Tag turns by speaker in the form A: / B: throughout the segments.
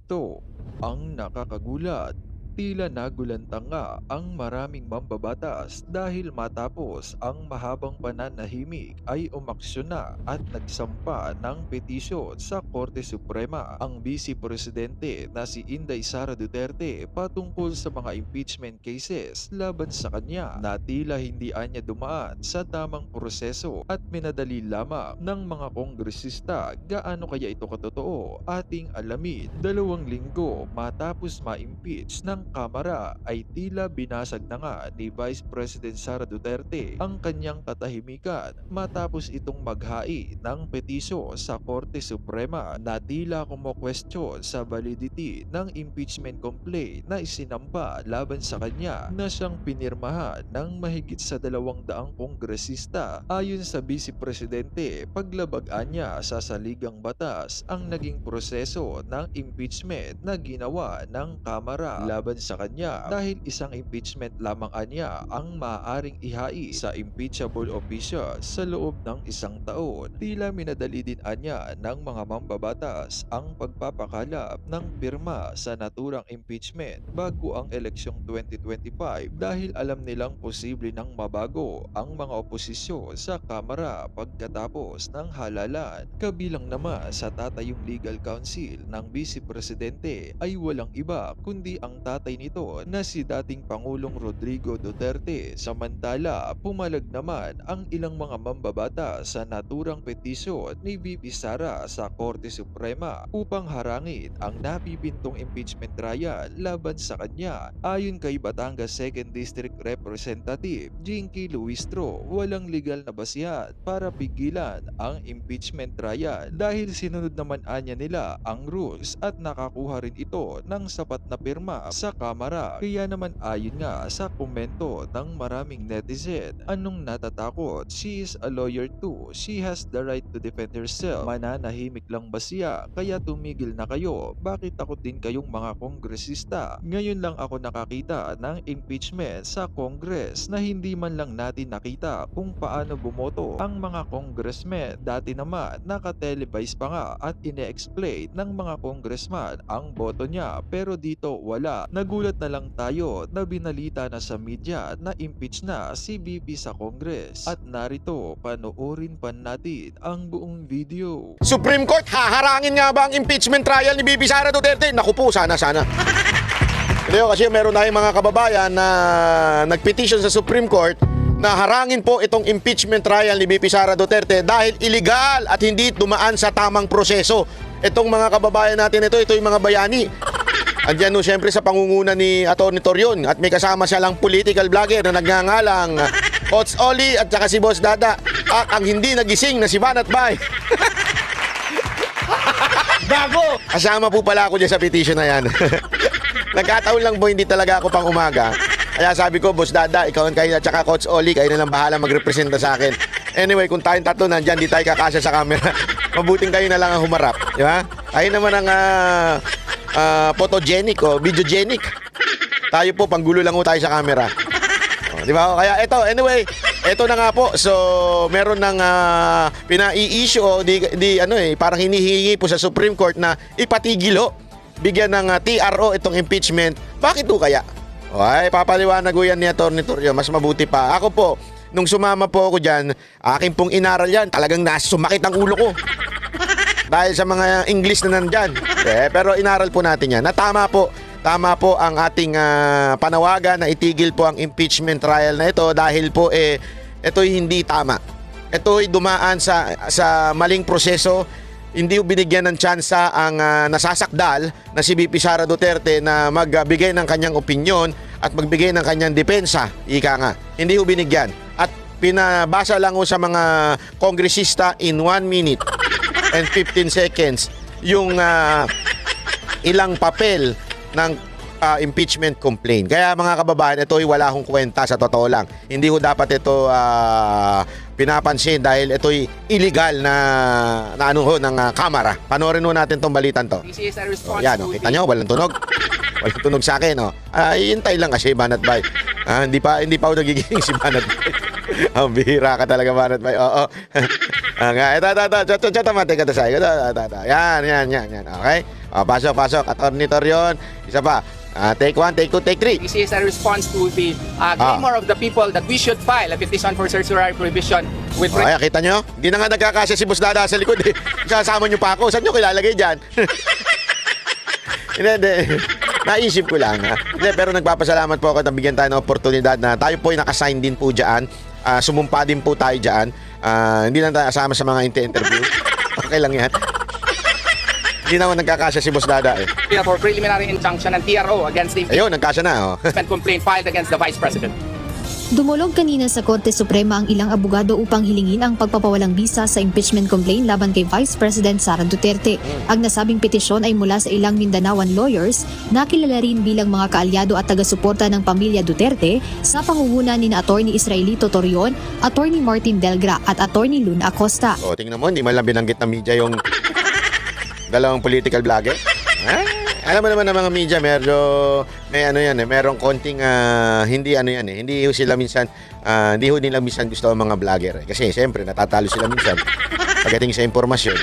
A: Ito ang nakakagulat. Tila nagulantang nga ang maraming mambabatas dahil matapos ang mahabang pananahimik ay umaksyon na at nagsampa ng petisyon sa Korte Suprema ang Vice Presidente na si Inday Sara Duterte patungkol sa mga impeachment cases laban sa kanya na tila hindi anya dumaan sa tamang proseso at minadali lamang ng mga kongresista. Gaano kaya ito katotoo? Ating alamin. 2 linggo matapos ma-impeach ng Kamara ay tila binasag na nga ni Vice President Sara Duterte ang kanyang katahimikan matapos itong maghain ng petisyon sa Korte Suprema na tila kumo-question sa validity ng impeachment complaint na isinampa laban sa kanya na siyang pinirmahan ng mahigit sa 200 kongresista. Ayon sa Vice Presidente, paglabagan niya sa saligang batas ang naging proseso ng impeachment na ginawa ng Kamara laban sa kanya dahil isang impeachment lamang anya ang maaaring ihai sa impeachable official sa loob ng 1 taon. Tila minadali din anya ng mga mambabatas ang pagpapakalap ng pirma sa naturang impeachment bago ang eleksyong 2025 dahil alam nilang posible nang mabago ang mga oposisyon sa Kamara pagkatapos ng halalan. Kabilang naman sa tatayong legal counsel ng Vice Presidente ay walang iba kundi ang tatay nito na si dating Pangulong Rodrigo Duterte. Samantala, pumalag naman ang ilang mga mambabata sa naturang petisyon ni VP Sara sa Korte Suprema upang harangin ang napipintong impeachment trial laban sa kanya. Ayon kay Batangas 2nd District Representative Jinky Luistro, walang legal na basihan para pigilan ang impeachment trial dahil sinunod naman anya nila ang rules at nakakuha rin ito ng sapat na pirma sa Kamara. Kaya naman ayon nga sa komento ng maraming netizen, anong natatakot? She is a lawyer too. She has the right to defend herself. Mananahimik lang ba siya? Kaya tumigil na kayo. Bakit takot din kayong mga kongresista? Ngayon lang ako nakakita ng impeachment sa Congress na hindi man lang natin nakita kung paano bumoto ang mga congressmen. Dati naman nakatelevise pa nga at ine-explain ng mga congressman ang boto niya, pero dito wala. Nagulat na lang tayo na binalita na sa media na impeach na si VP sa Congress. At narito, panoorin pa natin ang buong video.
B: Supreme Court, haharangin nga ba ang impeachment trial ni VP Sara Duterte? Naku po, sana. Hindi kasi meron tayong mga kababayan na nagpetition sa Supreme Court na harangin po itong impeachment trial ni VP Sara Duterte dahil illegal at hindi dumaan sa tamang proseso. Itong mga kababayan natin ito yung mga bayani. Andiyan no siyempre sa pangunguna ni Atty. Torion at may kasama siya lang political vlogger na nagngangalang Coach Oli at saka si Boss Dada at ang hindi nagising na si Banat Bay. Gago! Kasama po pala ako dyan sa petition na yan. Nagkataon lang po hindi talaga ako pang umaga. Kaya sabi ko, Boss Dada, ikaw kayo at saka Coach Oli, kayo na lang bahala magrepresenta sa akin. Anyway, kung tayong tatlo nandyan, di tayo kakasya sa camera. Mabuting kayo na lang ang humarap. Di ba? Kayo naman ang photogenic o videogenic. Tayo po, panggulo lang po tayo sa camera. O, di ba? Kaya ito, anyway, ito na nga po. So, meron ng pinai-issue o parang hinihingi po sa Supreme Court na ipatigilo, bigyan ng TRO itong impeachment. Bakit po kaya? Ay, papaliwanag ko yan ni Atty. Torion. Mas mabuti pa. Ako po, nung sumama po ako dyan, akin pong inaral yan. Talagang sumakit ang ulo ko. Dahil sa mga English na nandyan. Pero inaral po natin yan. Tama po ang ating panawagan na itigil po ang impeachment trial na ito dahil po ito'y hindi tama. Ito'y dumaan sa maling proseso. Hindi binigyan ng tsansa ang nasasakdal na si VP Sara Duterte na magbigay ng kanyang opinyon at magbigay ng kanyang depensa. Ika nga, hindi binigyan. At pinabasa lang sa mga kongresista in 1 minute and 15 seconds yung ilang papel ng impeachment complaint. Kaya mga kababayan, ito ay wala akong kwenta sa totoo lang. Hindi ko dapat ito pinapansin dahil ito'y illegal na ng Kamara. Panoorin mo natin tong balitan to.
C: This is a response
B: Yan,
C: to
B: kita nyo, walang tunog. Walang tunog sa akin. Hintay lang kasi Banat Bay. Hindi pa ako nagiging si Banat Bay. Ang bihira ka talaga, Banat Bay. Oo. Ito. Yan. Okay. Pasok, pasok. Attorney Torion. Isa pa. Take 1, take 2, take 3.
C: This is a response to the clamor of the people that we should file a petition for certiorari prohibition with
B: Ay, kita nyo? Hindi na nga nagkakasya si Boss Dada sa likod eh. Sasama nyo pa ako. Saan nyo kilalagay dyan? Hindi. Naisip ko lang ha. Hindi, pero nagpapasalamat po ako at nabigyan tayo ng oportunidad na tayo po ay nakasign din po dyan. Sumumpa din po tayo dyan. Hindi lang tayo asama sa mga interview. Okay lang yan. Hindi naman nagkakasya si Boss Dada eh.
C: for preliminary injunction and TRO against the
B: Ayun, nagkasya na. Oh.
C: impeachment complaint filed against the Vice President.
D: Dumulog kanina sa Korte Suprema ang ilang abogado upang hilingin ang pagpapawalang bisa sa impeachment complaint laban kay Vice President Sara Duterte. Ang nasabing petisyon ay mula sa ilang Mindanaoan lawyers na kilala rin bilang mga kaalyado at taga-suporta ng pamilya Duterte sa pangunguna ni na Atty. Israelito Torion, Atty. Martin Delgra at Atty. Luna Acosta.
B: O, tingnan mo, hindi man lang binanggit ng media yung dalawang political vlogger. Alam mo naman ng mga media, medyo may ano yan eh, merong konting hindi ano yan eh, hindi ho sila minsan hindi ho nila minsan gusto ang mga vlogger eh. Kasi siyempre natatalo sila minsan pagdating sa impormasyon.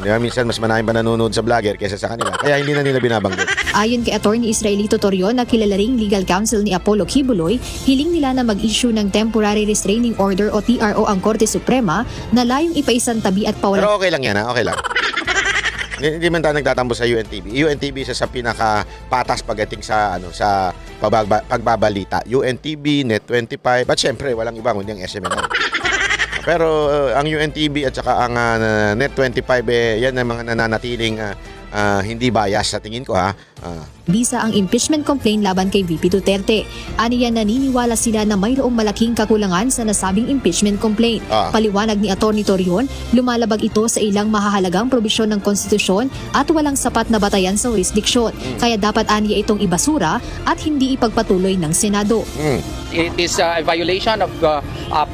B: Di ba, minsan mas manahing pa nanonood sa vlogger kaysa sa kanila. Kaya hindi na nila binabanggit.
D: Ayon kay Atty. Israelito Torion na kilala ring legal counsel ni Apollo Kibuloy, hiling nila na mag-issue ng Temporary Restraining Order o TRO ang Korte Suprema na layong ipaisantabi at pawalan.
B: Pero okay lang yan ha, okay lang. Hindi man tayo nagtatampo sa UNTV. UNTV isa sa pinaka-patas pagdating sa pagbabalita. UNTV, Net25, at syempre walang iba kundi ang SMNI. Pero ang UNTV at saka ang Net25 yan ang mga nananatiling hindi bias sa tingin ko ha.
D: Bisa ang impeachment complaint laban kay VP Duterte. Aniya naniniwala sila na mayroong malaking kakulangan sa nasabing impeachment complaint. Paliwanag ni Atty. Torion, lumalabag ito sa ilang mahahalagang probisyon ng konstitusyon at walang sapat na batayan sa jurisdiksyon. Kaya dapat aniya itong ibasura at hindi ipagpatuloy ng Senado.
C: It is a violation of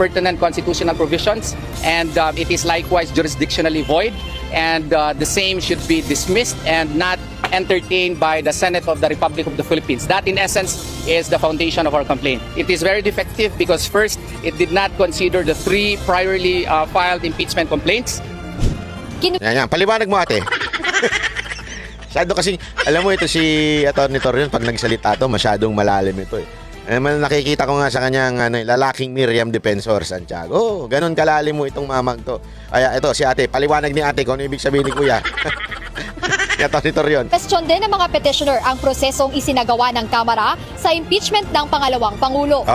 C: pertinent constitutional provisions and it is likewise jurisdictionally void and the same should be dismissed and not entertained by the Senate of the Republic of the Philippines. That in essence is the foundation of our complaint. It is very defective because first, it did not consider the 3 priorly filed impeachment complaints.
B: Yan. Paliwanag mo ate. Masyado kasi, alam mo ito si Atty. Torion pag nagsalita to, masyadong malalim ito eh. Nakikita ko nga sa kanyang lalaking Miriam Defensor Santiago. Ganon kalalim mo itong mamang to. Kaya ito si ate, paliwanag ni ate kung ano ibig sabihin ni kuya. Atty. Torion.
E: Question din ng mga petitioner ang prosesong isinagawa ng Kamara sa impeachment ng pangalawang Pangulo.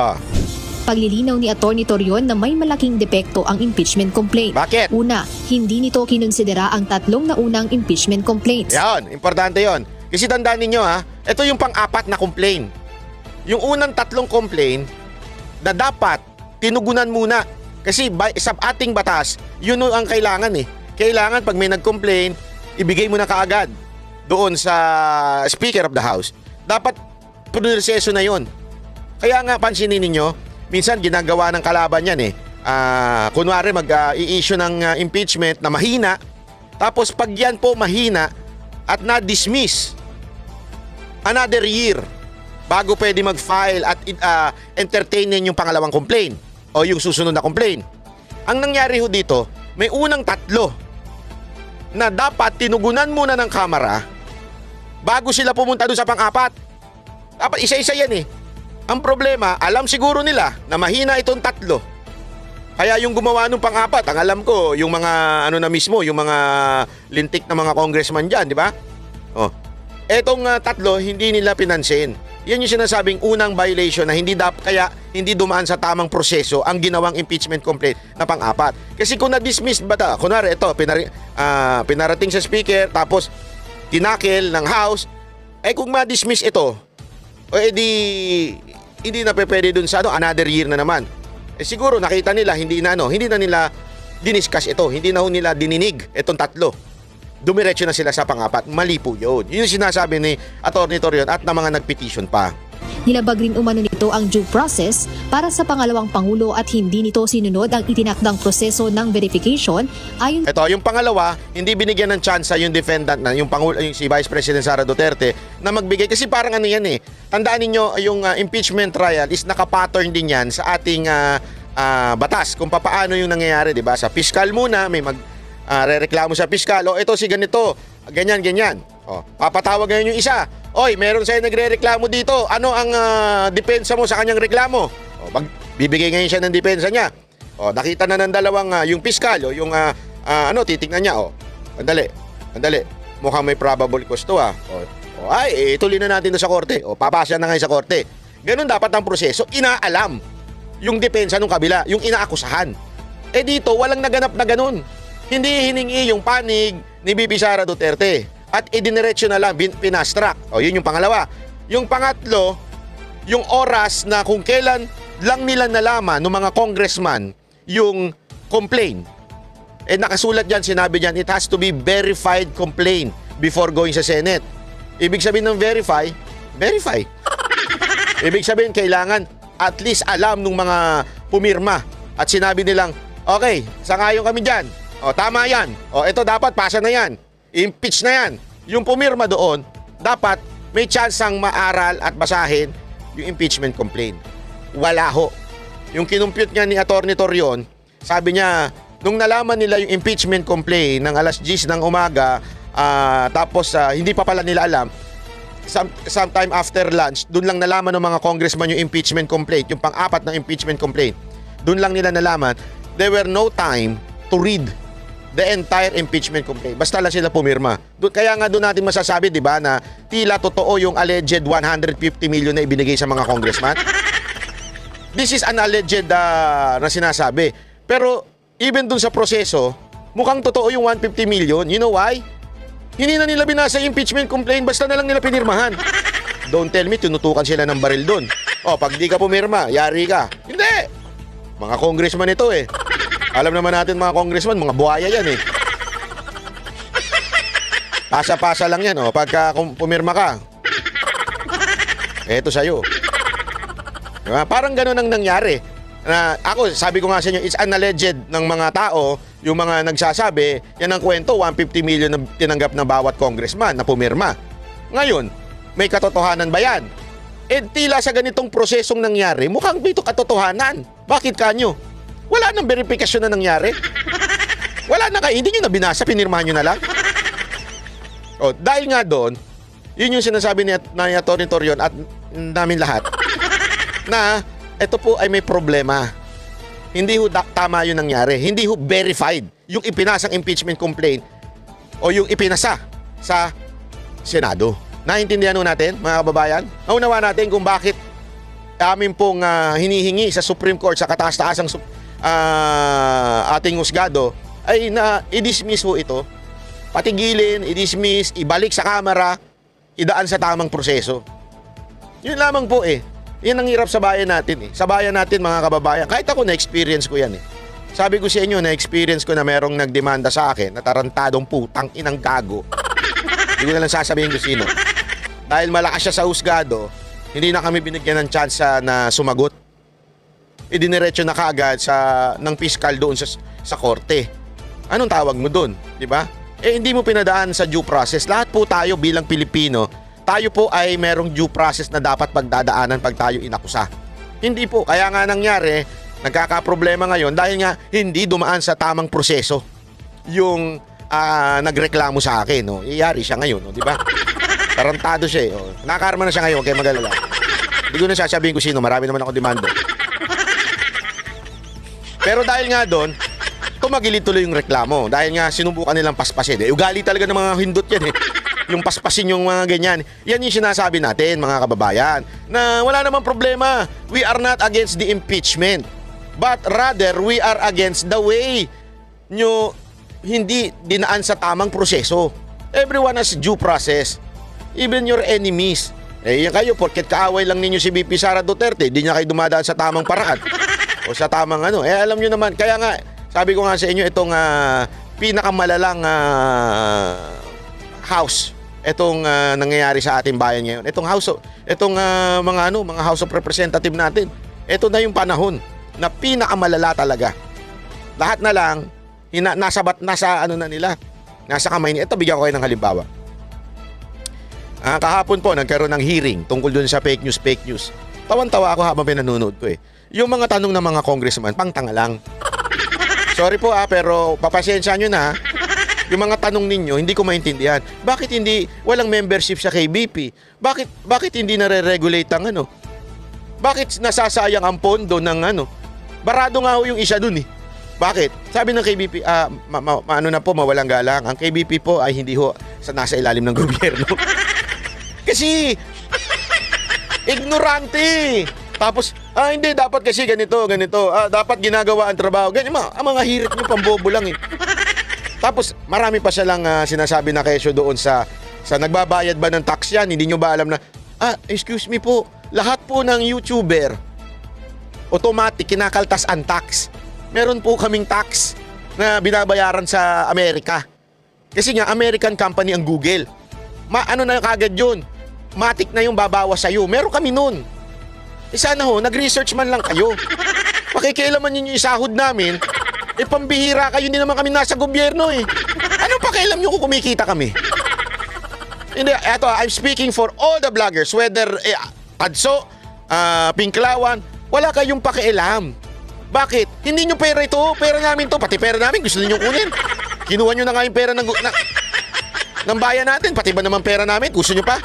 D: Paglilinaw ni Atty. Torion na may malaking depekto ang impeachment complaint.
B: Bakit?
D: Una, hindi nito kinonsidera ang 3 naunang impeachment complaints.
B: Yan, importante yon. Kasi tandaan ninyo ha, ito yung pang-4 na complaint. Yung unang 3 complaint na dapat tinugunan muna. Kasi sa ating batas, yun ang kailangan eh. Kailangan pag may nag-complain, ibigay mo na kaagad doon sa Speaker of the House. Dapat proseso na yon. Kaya nga pansinin ninyo, minsan ginagawa ng kalaban yan eh. Kunwari mag-i-issue ng impeachment na mahina, tapos pag yan po mahina at na-dismiss, another year bago pwede mag-file at entertainin yung pangalawang complaint o yung susunod na complaint. Ang nangyari ho dito, may unang 3 na dapat tinugunan muna ng Kamara bago sila pumunta doon sa pang-4. Dapat isa-isa yan eh. Ang problema, alam siguro nila na mahina itong 3. Kaya yung gumawa nung pang-4, ang alam ko, yung mga na mismo, yung mga lintik na mga congressman dyan, di ba? Etong 3, hindi nila pinansin. Yan yung sinasabing unang violation na hindi dumaan sa tamang proseso ang ginawang impeachment complaint na pang-4. Kasi kung na-dismiss ba kunwari ito, pinarating sa speaker tapos tinakil ng house, kung ma-dismiss ito, hindi na pwede dun sa another year na naman. Siguro nakita nila hindi na nila diniscuss ito, hindi na nila dininig itong 3. Dumiretso na sila sa pang-4. Mali po yun. Yun yung sinasabi ni Atty. Torion at na mga nagpetition pa.
D: Nilabag rin umano nito ang due process para sa pangalawang Pangulo at hindi nito sinunod ang itinakdang proseso ng verification ayon.
B: Ito, yung pangalawa, hindi binigyan ng chance yung defendant na yung si Vice President Sara Duterte na magbigay kasi parang ano yan eh. Tandaan ninyo yung impeachment trial is nakapattern din yan sa ating batas kung paano yung nangyayari, 'di ba? Sa piskal muna may rereklamo sa piskal, ito si ganito, ganyan. Papatawag ngayon yung isa. Oy, meron sa'yo nagre-reklamo dito. Ano ang depensa mo sa kanyang reklamo? Bibigay ngayon siya ng depensa niya. Nakita na ng dalawang yung piskal, yung titingnan niya. Andali. Mukhang may probable cause to ituloy na natin sa korte. Papasya na ngayon sa korte. Ganun dapat ang proseso. Inaalam yung depensa ng kabila, yung inaakusahan. Dito, walang naganap na ganun. Hindi hiningi yung panig ni BP Sara Duterte at idiniretso na lang, pinastrak. Yun yung pangalawa. Yung pangatlo, yung oras na kung kailan lang nila nalaman ng mga congressman yung complaint. Nakasulat dyan, sinabi dyan, it has to be verified complaint before going sa Senate. Ibig sabihin ng verify. Ibig sabihin, kailangan at least alam ng mga pumirma at sinabi nilang, okay, sangayon kami dyan. Tama yan. Ito dapat pasa na yan. Impeach na yan. Yung pumirma doon, dapat may chance ang maaral at basahin yung impeachment complaint. Wala ho. Yung kinumpute nga ni Atty. Torion, sabi niya, nung nalaman nila yung impeachment complaint ng alas 10 ng umaga, tapos hindi pa pala nila alam, sometime after lunch, doon lang nalaman ng mga congressman yung impeachment complaint, yung pang-apat na impeachment complaint. Doon lang nila nalaman, there were no time to read the entire impeachment complaint. Basta lang sila pumirma. Kaya nga doon natin masasabi, di ba, na tila totoo yung alleged 150 million na ibinigay sa mga congressman. This is an alleged na sinasabi. Pero even doon sa proseso, mukhang totoo yung 150 million. You know why? Hindi na nila binasa yung impeachment complaint, basta na lang nila pinirmahan. Don't tell me, tinutukan sila ng baril doon. Pag di ka pumirma, yari ka. Hindi! Mga congressman ito Alam naman natin mga congressman, mga buhaya yan Pasa-pasa lang yan pagka pumirma ka. Eto sa'yo. Diba? Parang ganun ang nangyari. Sabi ko nga sa inyo, it's an alleged ng mga tao, yung mga nagsasabi, yan ang kwento, 150 million na tinanggap ng bawat congressman na pumirma. Ngayon, may katotohanan ba yan? Tila sa ganitong prosesong nangyari, mukhang may katotohanan. Bakit kanyo? Wala nang verifikasyon na nangyari. Wala na kayo, hindi nyo na binasa, pinirmahan nyo na lang. Dahil nga doon, yun yung sinasabi ni Atty. Torion at namin lahat, na ito po ay may problema. Hindi ho tama yung nangyari. Hindi ho verified yung ipinasang impeachment complaint o yung ipinasa sa Senado. Naintindihan ho natin, mga kababayan? Naunawa natin kung bakit amin pong hinihingi sa Supreme Court, sa kataas-taasang ating husgado, ay i-dismiss ho ito. Patigilin, i-dismiss, ibalik sa Kamara, idaan sa tamang proseso. Yun lamang po Yan ang hirap sa bayan natin Sa bayan natin, mga kababayan. Kahit ako na-experience ko yan Sabi ko sa inyo, na-experience ko na merong nagdemanda sa akin na tarantadong putang inang gago. Hindi ko na lang sasabihin ko sino. Dahil malakas siya sa husgado, hindi na kami binigyan ng chance na sumagot. Idiniretso na kaagad ng piskal doon sa korte. Anong tawag mo doon? Diba? Hindi mo pinadaan sa due process. Lahat po tayo bilang Pilipino, tayo po ay merong due process na dapat pagdadaanan pag tayo inakusa. Hindi po. Kaya nga nangyari, nagkakaproblema ngayon dahil nga hindi dumaan sa tamang proseso yung nagreklamo sa akin. Iyari siya ngayon, di ba? Tarantado siya Nakakarma na siya ngayon, kaya mag-alala. Hindi ko na sasabihin ko sino, marami naman ako demanda. Pero dahil nga doon, tumagilid tuloy yung reklamo. Dahil nga sinubukan nilang paspasin. Ugali talaga ng mga hindot yan Yung paspasin yung mga ganyan. Yan yung sinasabi natin, mga kababayan, na wala namang problema. We are not against the impeachment. But rather, we are against the way nyo hindi dinaan sa tamang proseso. Everyone has due process. Even your enemies. Yan kayo, porket kaaway lang ninyo si BP Sara Duterte, di niya kayo dumadaan sa tamang paraan. O sa tamang alam nyo naman, kaya nga, sabi ko nga sa inyo, itong pinakamalalang house, itong nangyayari sa ating bayan ngayon. Itong mga House of Representative natin. Ito na yung panahon na pinakamalala talaga. Lahat na lang, nasa kamay nila. Ito, bigyan ko kayo ng halimbawa. Kahapon po, nagkaroon ng hearing tungkol dun sa fake news. Tawan-tawa ako habang pinanonood ko Yung mga tanong ng mga congressman, pangtanga lang. Sorry po pero papasensya nyo na. yung mga tanong ninyo, hindi ko maintindihan. Bakit hindi, walang membership sa KBP? Bakit hindi nare-regulate ang ano? Bakit nasasayang ang pondo ng ano? Barado nga ho yung isa dun eh. Bakit? Sabi ng KBP, ano na po, mawalang galang. Ang KBP po ay hindi ho nasa ilalim ng gobyerno. Kasi, ignorante. Tapos, hindi, dapat kasi ganito. Dapat ginagawa ang trabaho. Ganyan, ang mga hirit nyo, pambobo lang eh. Tapos, marami pa silang sinasabi na kesyo doon sa nagbabayad ba ng tax yan? Hindi nyo ba alam na, excuse me po, lahat po ng YouTuber, automatic, kinakaltas ang tax. Meron po kaming tax na binabayaran sa Amerika. Kasi nga, American company ang Google. Ano na kagad yun? Matik na yung babawas sa'yo. Meron kami nun. Sana ho, nag-research man lang kayo. Pakikialaman ninyo yung sahod namin, pambihira kayo, hindi naman kami nasa gobyerno eh. Anong pakialam nyo kung kumikita kami? Hindi, eto, I'm speaking for all the vloggers, whether Adso, Pinklawan, wala kayong pakialam. Bakit? Hindi nyo pera ito, pera namin to, pati pera namin gusto niyo kunin. Kinuha nyo na nga yung pera ng bayan natin, pati ba naman pera namin, gusto nyo pa?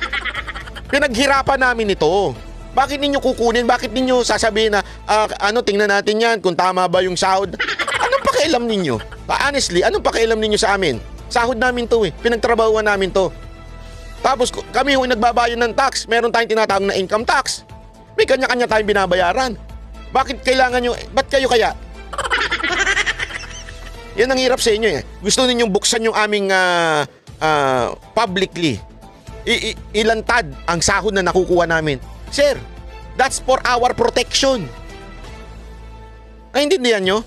B: Pinaghirapan namin ito. Bakit ninyo kukunin? Bakit ninyo sasabihin na, tingnan natin yan, kung tama ba yung sahod? Anong pakialam ninyo? Honestly, anong pakialam ninyo sa amin? Sahod namin to eh. Pinagtrabahuan namin to. Tapos kami yung nagbabayad ng tax. Meron tayong tinatawag na income tax. May kanya-kanya tayong binabayaran. Bakit kailangan nyo? Ba't kayo kaya? Yan ang hirap sa inyo eh. Gusto ninyong buksan yung aming publicly. Ilantad ang sahod na nakukuha namin. Sir, that's for our protection. Naintindihan nyo?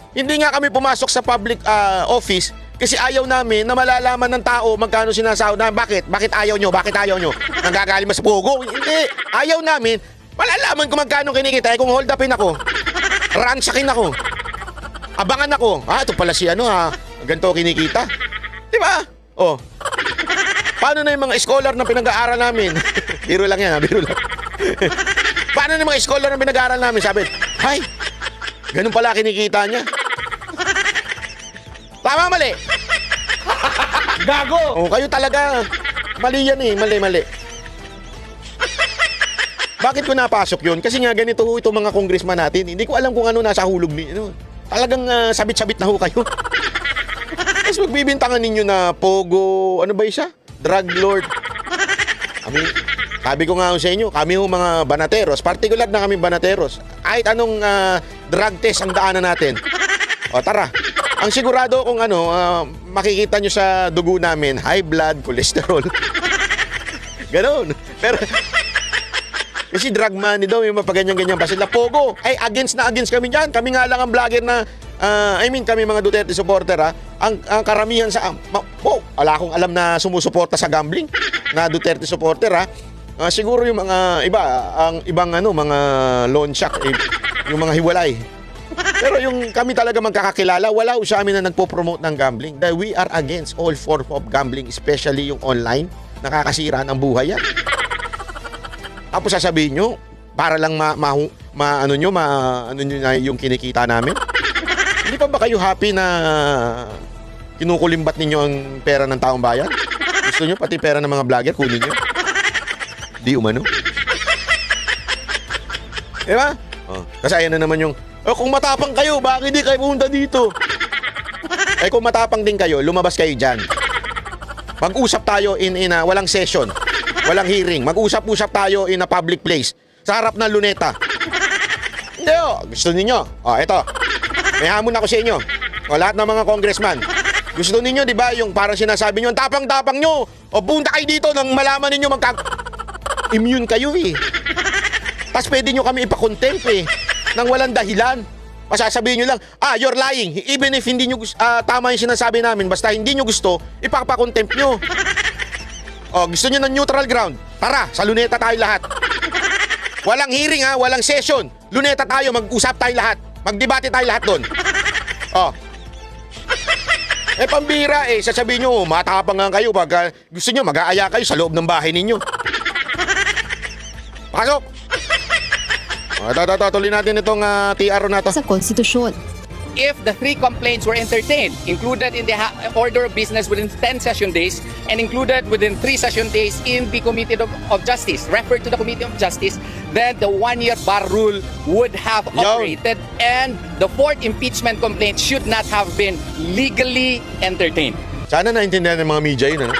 B: Hindi nga kami pumasok sa public office kasi ayaw namin na malalaman ng tao magkano sinasahod namin. Bakit? Bakit ayaw nyo? Bakit ayaw nyo? Nanggagaling sa pugo? Hindi. Ayaw namin. Malalaman kung magkano kinikita. Kung hold upin ako, ransakin ako, abangan ako. Ito pala si ganito kinikita. Diba? Oh. Paano na yung mga scholar na pinag-aaral namin? Biro lang yan, biro lang. Paano na yung mga scholar na pinag-aaral namin? Sabi, hay, ganun pala kinikita niya. Tama, mali. Gago. Kayo talaga. Mali yan eh, mali. Bakit ko napasok yun? Kasi nga ganito ho itong mga congressman natin. Hindi ko alam kung ano nasa hulog ni. Talagang sabit-sabit na ho kayo. Tapos magbibintangan ninyo na pogo, ano ba isa? Drug lord. Sabi ko nga sa inyo, kami ho mga banateros, particular na kami banateros. Kahit anong drug test ang daanan natin. O tara. Ang sigurado kung makikita nyo sa dugo namin, high blood, cholesterol. Ganon. Pero kasi drug money daw, yung mapaganyan-ganyan pa sila. Pogo, against kami dyan. Kami nga lang ang vlogger na, kami mga Duterte supporter ang karamihan sa, wala akong alam na sumusuporta sa gambling na Duterte supporter siguro yung mga iba, ang ibang mga loan shark, yung mga hiwalay. Pero yung kami talaga magkakakilala, wala sa amin na nagpo-promote ng gambling. Dahil we are against all form of gambling, especially yung online. Nakakasira ng buhay yan. Tapos sasabihin nyo, para lang ano nyo na yung kinikita namin. Hindi pa ba kayo happy na kinukulimbat ninyo ang pera ng taong bayan? Gusto nyo pati pera ng mga vlogger, kunin nyo? Di umano? Diba? Kasi ayan na naman yung, kung matapang kayo, bakit hindi kayo pumunta dito? Kung matapang din kayo, lumabas kayo dyan. Mag-usap tayo in walang session. Walang hearing. Mag-usap-usap tayo in a public place. Sa harap ng luneta. Hindi gusto ninyo. Ito. May hamon ako sa inyo. Lahat ng mga congressman. Gusto ninyo, di ba, yung parang sinasabi nyo, tapang-tapang nyo. Punta kayo dito nang malaman ninyo immune kayo eh. Tapos pwede nyo kami ipakontempt nang walang dahilan. Masasabihin nyo lang, you're lying. Even if hindi nyo tama yung sinasabi namin, basta hindi nyo gusto, ipapakontempt nyo. Gusto nyo ng neutral ground? Tara, sa luneta tayo lahat. Walang hearing walang session. Luneta tayo, mag-usap tayo lahat. Magdebate tayo lahat doon. Pambira sasabihin nyo, matapang nga kayo pag gusto nyo, mag-aaya kayo sa loob ng bahay ninyo. Pasok! Tuloy natin itong TR na to.
D: Sa konstitusyon.
C: if the 3 complaints were entertained, included in the order of business within 10 session days, and included within 3 session days in the Committee of Justice, referred to the Committee of Justice, then the 1-year bar rule would have operated, and the 4th impeachment complaint should not have been legally entertained.
B: Sana naintindihan ng mga media yun, ano?